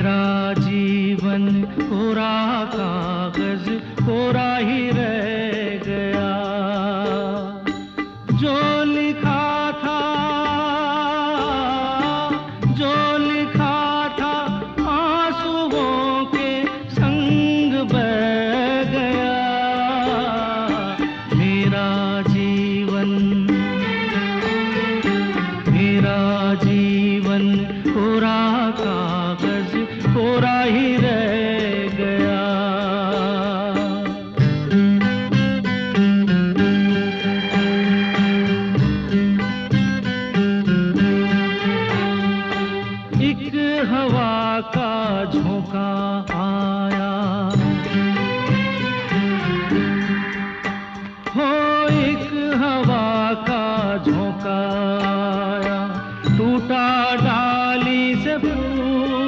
मेरा जीवन कोरा कागज कोरा ही रह गया। जो लिखा था, जो लिखा था आंसुओं के संग बह गया। मेरा जीवन, मेरा जीवन कोरा कागज कोरा ही रह गया। एक हवा का झोंका आया,